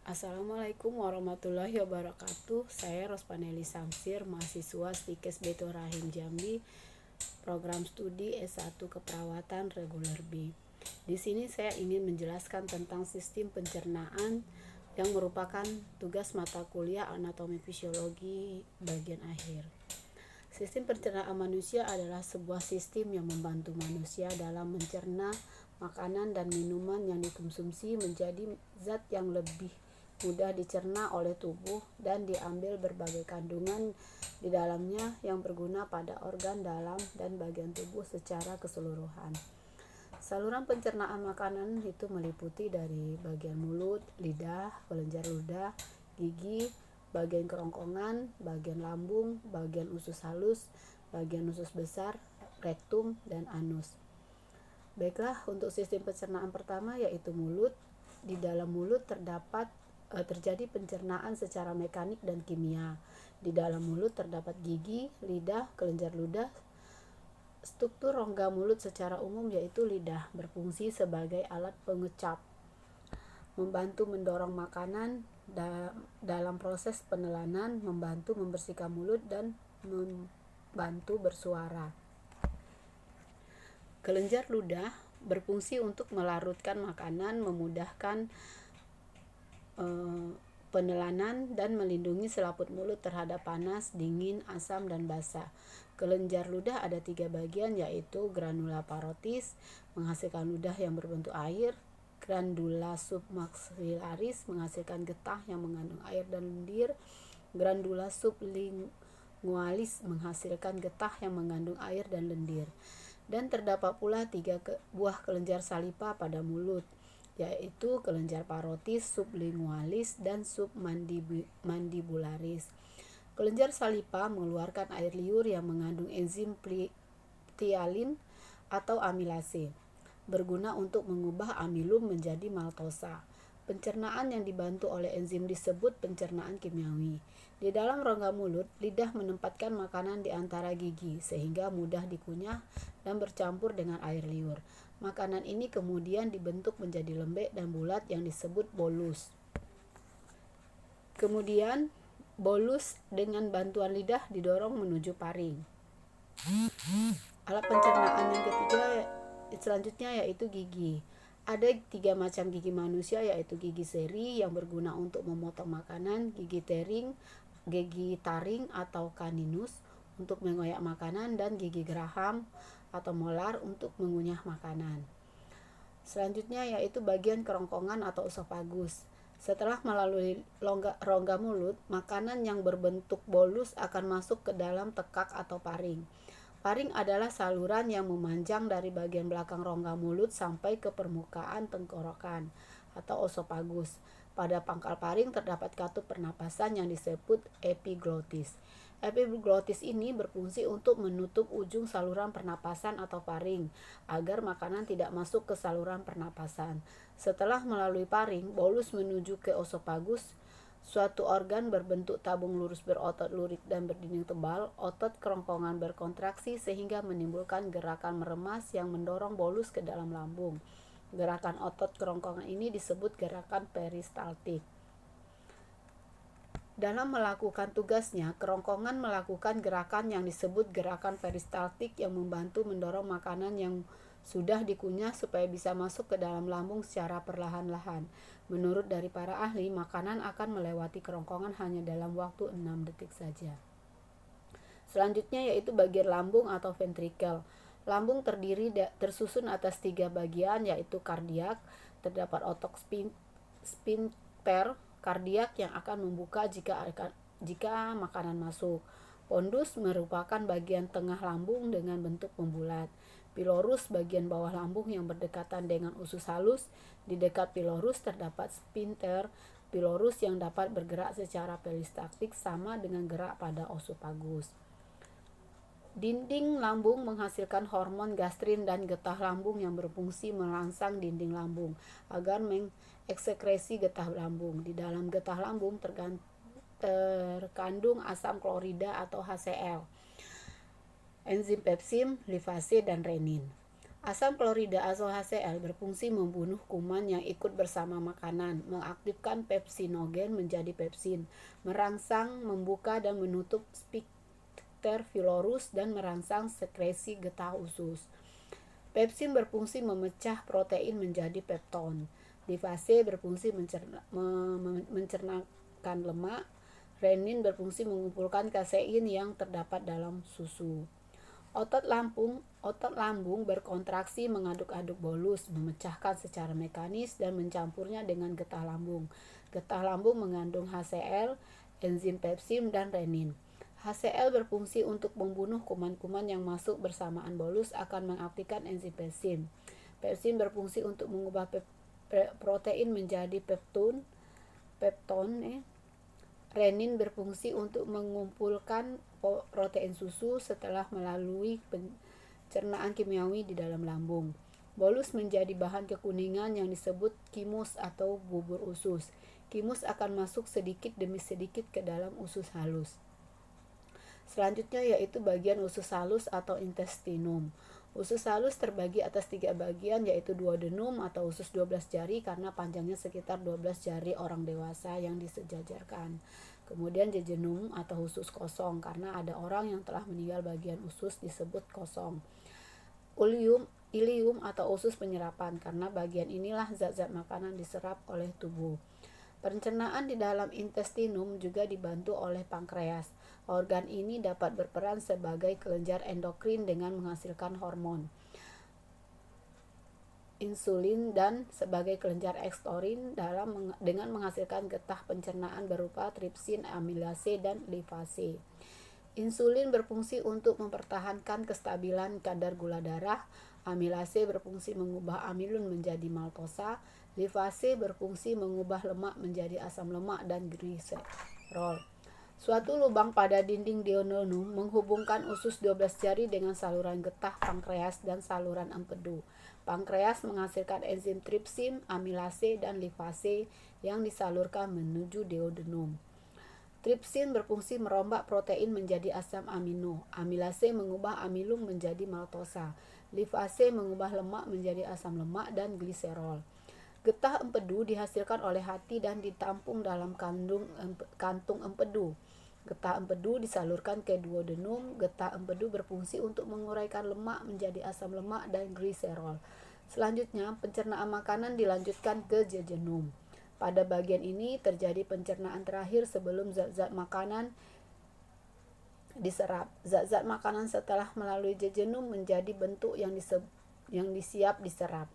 Assalamualaikum warahmatullahi wabarakatuh. Saya Rospaneli Samsir, mahasiswa Stikes Baitur Rahim Jambi, program studi S1 Keperawatan Reguler B. Di sini saya ingin menjelaskan tentang sistem pencernaan yang merupakan tugas mata kuliah anatomi fisiologi bagian akhir. Sistem pencernaan manusia adalah sebuah sistem yang membantu manusia dalam mencerna makanan dan minuman yang dikonsumsi menjadi zat yang lebih mudah dicerna oleh tubuh dan diambil berbagai kandungan di dalamnya yang berguna pada organ dalam dan bagian tubuh secara keseluruhan. Saluran pencernaan makanan itu meliputi dari bagian mulut, lidah, kelenjar ludah, gigi, bagian kerongkongan, bagian lambung, bagian usus halus, bagian usus besar, rektum, dan anus. Baiklah, untuk sistem pencernaan pertama yaitu mulut. Di dalam mulut terjadi pencernaan secara mekanik dan kimia. Di dalam mulut terdapat gigi, lidah, kelenjar ludah. Struktur rongga mulut secara umum yaitu lidah berfungsi sebagai alat pengecap, membantu mendorong makanan dalam proses penelanan, membantu membersihkan mulut, dan membantu bersuara. Kelenjar ludah berfungsi untuk melarutkan makanan, memudahkan penelanan, dan melindungi selaput mulut terhadap panas, dingin, asam, dan basah. Kelenjar ludah ada 3 bagian, yaitu granula parotis menghasilkan ludah yang berbentuk air, granula submaxillaris menghasilkan getah yang mengandung air dan lendir, granula sublingualis menghasilkan getah yang mengandung air dan lendir. Dan terdapat pula 3 buah kelenjar salipa pada mulut, yaitu kelenjar parotis, sublingualis, dan submandibularis. Kelenjar salipa mengeluarkan air liur yang mengandung enzim ptyalin atau amilase, berguna untuk mengubah amilum menjadi maltosa. Pencernaan yang dibantu oleh enzim disebut pencernaan kimiawi. Di dalam rongga mulut, lidah menempatkan makanan di antara gigi sehingga mudah dikunyah dan bercampur dengan air liur. Makanan ini kemudian dibentuk menjadi lembek dan bulat yang disebut bolus. Kemudian bolus dengan bantuan lidah didorong menuju paring. Alat pencernaan yang ketiga selanjutnya yaitu gigi. Ada 3 macam gigi manusia, yaitu gigi seri yang berguna untuk memotong makanan, gigi taring atau caninus untuk mengoyak makanan, dan gigi geraham atau molar untuk mengunyah makanan. Selanjutnya yaitu bagian kerongkongan atau esofagus. Setelah melalui rongga mulut, makanan yang berbentuk bolus akan masuk ke dalam tekak atau paring. Paring adalah saluran yang memanjang dari bagian belakang rongga mulut sampai ke permukaan tenggorokan atau esofagus. Pada pangkal paring terdapat katup pernapasan yang disebut epiglottis. Epiglottis ini berfungsi untuk menutup ujung saluran pernapasan atau paring agar makanan tidak masuk ke saluran pernapasan. Setelah melalui paring, bolus menuju ke esofagus, suatu organ berbentuk tabung lurus berotot lurik dan berdinding tebal. Otot kerongkongan berkontraksi sehingga menimbulkan gerakan meremas yang mendorong bolus ke dalam lambung. Gerakan otot kerongkongan ini disebut gerakan peristaltik. Dalam melakukan tugasnya, kerongkongan melakukan gerakan yang disebut gerakan peristaltik yang membantu mendorong makanan yang sudah dikunyah supaya bisa masuk ke dalam lambung secara perlahan-lahan. Menurut dari para ahli, makanan akan melewati kerongkongan hanya dalam waktu 6 detik saja. Selanjutnya yaitu bagian lambung atau ventrikel. Lambung tersusun atas 3 bagian, yaitu kardiak. Terdapat otot sphincter kardiak yang akan membuka jika makanan masuk. Pondus merupakan bagian tengah lambung dengan bentuk membulat. Pilorus bagian bawah lambung yang berdekatan dengan usus halus. Di dekat pilorus terdapat sphincter pilorus yang dapat bergerak secara peristaltik sama dengan gerak pada esofagus. Dinding lambung menghasilkan hormon gastrin dan getah lambung yang berfungsi merangsang dinding lambung agar mengekskresi getah lambung. Di dalam getah lambung terkandung asam klorida atau HCl, enzim pepsin, lipase, dan renin. Asam klorida atau HCl berfungsi membunuh kuman yang ikut bersama makanan, mengaktifkan pepsinogen menjadi pepsin, merangsang, membuka dan menutup sphincter pylorus dan merangsang sekresi getah usus. Pepsin berfungsi memecah protein menjadi pepton. Lipase berfungsi mencernakan lemak. Renin berfungsi mengumpulkan kasein yang terdapat dalam susu. Otot lambung berkontraksi mengaduk-aduk bolus, memecahkan secara mekanis dan mencampurnya dengan getah lambung. Getah lambung mengandung HCl, enzim pepsin, dan renin. HCl berfungsi untuk membunuh kuman-kuman yang masuk bersamaan bolus akan mengaktifkan enzim pepsin. Pepsin berfungsi untuk mengubah protein menjadi pepton. Renin berfungsi untuk mengumpulkan protein susu setelah melalui pencernaan kimiawi di dalam lambung. Bolus menjadi bahan kekuningan yang disebut kimus atau bubur usus. Kimus akan masuk sedikit demi sedikit ke dalam usus halus. Selanjutnya yaitu bagian usus halus atau intestinum. Usus halus terbagi atas 3 bagian yaitu duodenum atau usus 12 jari karena panjangnya sekitar 12 jari orang dewasa yang disejajarkan. Kemudian jejunum atau usus kosong karena ada orang yang telah meninggal bagian usus disebut kosong. Ilium atau usus penyerapan karena bagian inilah zat-zat makanan diserap oleh tubuh. Pencernaan di dalam intestinum juga dibantu oleh pankreas. Organ ini dapat berperan sebagai kelenjar endokrin dengan menghasilkan hormon insulin dan sebagai kelenjar ekstorin dengan menghasilkan getah pencernaan berupa tripsin, amilase, dan lipase. Insulin berfungsi untuk mempertahankan kestabilan kadar gula darah. Amilase berfungsi mengubah amilun menjadi maltosa. Lipase berfungsi mengubah lemak menjadi asam lemak dan gliserol. Suatu lubang pada dinding duodenum menghubungkan usus 12 jari dengan saluran getah pankreas dan saluran empedu. Pankreas menghasilkan enzim tripsin, amilase, dan lipase yang disalurkan menuju duodenum. Tripsin berfungsi merombak protein menjadi asam amino. Amilase mengubah amilum menjadi maltosa. Lipase mengubah lemak menjadi asam lemak dan gliserol. Getah empedu dihasilkan oleh hati dan ditampung dalam kantung empedu. Getah empedu disalurkan ke duodenum. Getah empedu berfungsi untuk menguraikan lemak menjadi asam lemak dan gliserol. Selanjutnya, pencernaan makanan dilanjutkan ke jejunum. Pada bagian ini terjadi pencernaan terakhir sebelum zat-zat makanan diserap. Zat-zat makanan setelah melalui jejunum menjadi bentuk yang disiap diserap.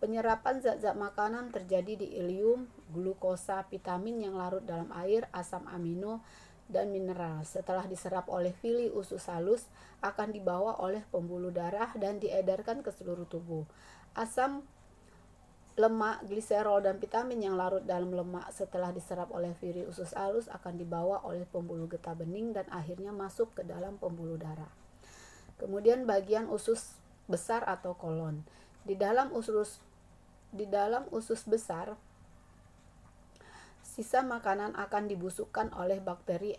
Penyerapan zat-zat makanan terjadi di ilium, glukosa, vitamin yang larut dalam air, asam amino, dan mineral. Setelah diserap oleh villi usus halus, akan dibawa oleh pembuluh darah dan diedarkan ke seluruh tubuh. Asam lemak, gliserol, dan vitamin yang larut dalam lemak setelah diserap oleh villi usus halus akan dibawa oleh pembuluh getah bening dan akhirnya masuk ke dalam pembuluh darah. Kemudian bagian usus besar atau kolon. Di dalam usus besar, sisa makanan akan dibusukkan oleh bakteri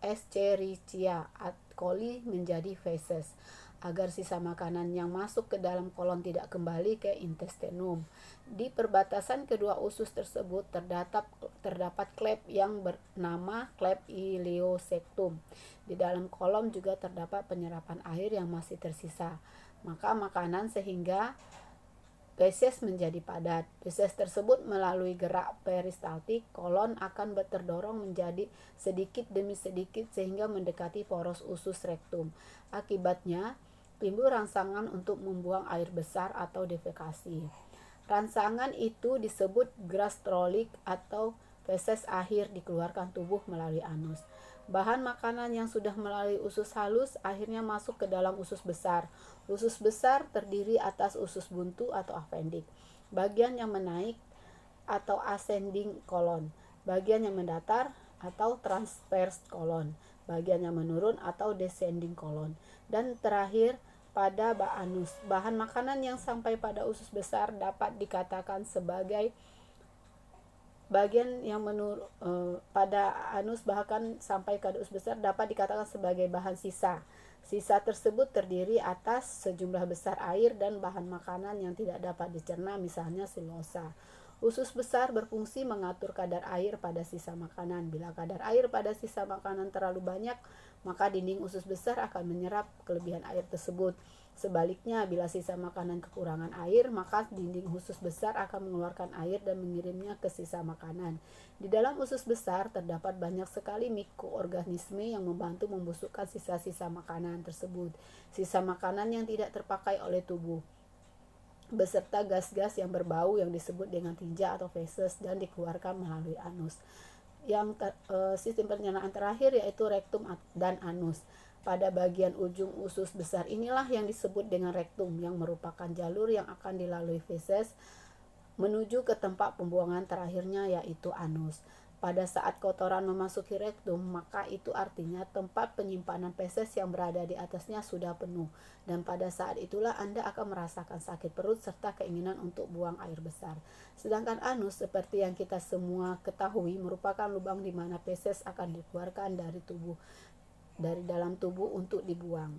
Escherichia coli menjadi feses, agar sisa makanan yang masuk ke dalam kolon tidak kembali ke intestinum. Di perbatasan kedua usus tersebut terdapat klep yang bernama klep ileosektum. Di dalam kolom juga terdapat penyerapan air yang masih tersisa. Maka makanan sehingga feses menjadi padat. Feses tersebut melalui gerak peristaltik, kolon akan terdorong menjadi sedikit demi sedikit sehingga mendekati poros usus rektum. Akibatnya, timbul rangsangan untuk membuang air besar atau defekasi. Rangsangan itu disebut gastrolik atau feses akhir dikeluarkan tubuh melalui anus. Bahan makanan yang sudah melalui usus halus akhirnya masuk ke dalam usus besar. Usus besar terdiri atas usus buntu atau appendix, bagian yang menaik atau ascending colon, bagian yang mendatar atau transverse colon, bagian yang menurun atau descending colon, dan terakhir pada anus. Bahan makanan yang sampai pada usus besar dapat dikatakan sebagai bagian yang pada anus bahkan sampai ke usus besar dapat dikatakan sebagai bahan sisa Sisa tersebut terdiri atas sejumlah besar air dan bahan makanan yang tidak dapat dicerna, misalnya selulosa. Usus besar berfungsi mengatur kadar air pada sisa makanan. Bila kadar air pada sisa makanan terlalu banyak, maka dinding usus besar akan menyerap kelebihan air tersebut. Sebaliknya, bila sisa makanan kekurangan air, maka dinding usus besar akan mengeluarkan air dan mengirimnya ke sisa makanan. Di dalam usus besar terdapat banyak sekali mikroorganisme yang membantu membusukkan sisa-sisa makanan tersebut. Sisa makanan yang tidak terpakai oleh tubuh, beserta gas-gas yang berbau yang disebut dengan tinja atau feses dan dikeluarkan melalui anus. Sistem pencernaan terakhir yaitu rektum dan anus. Pada bagian ujung usus besar inilah yang disebut dengan rektum, yang merupakan jalur yang akan dilalui feses menuju ke tempat pembuangan terakhirnya, yaitu anus. Pada saat kotoran memasuki rektum, maka itu artinya tempat penyimpanan feses yang berada di atasnya sudah penuh, dan pada saat itulah Anda akan merasakan sakit perut serta keinginan untuk buang air besar. Sedangkan anus, seperti yang kita semua ketahui, merupakan lubang di mana feses akan dikeluarkan dari dalam tubuh untuk dibuang.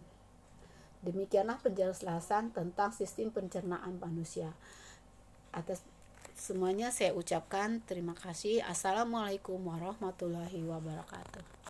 Demikianlah penjelasan tentang sistem pencernaan manusia. Atas semuanya saya ucapkan terima kasih. Assalamualaikum warahmatullahi wabarakatuh.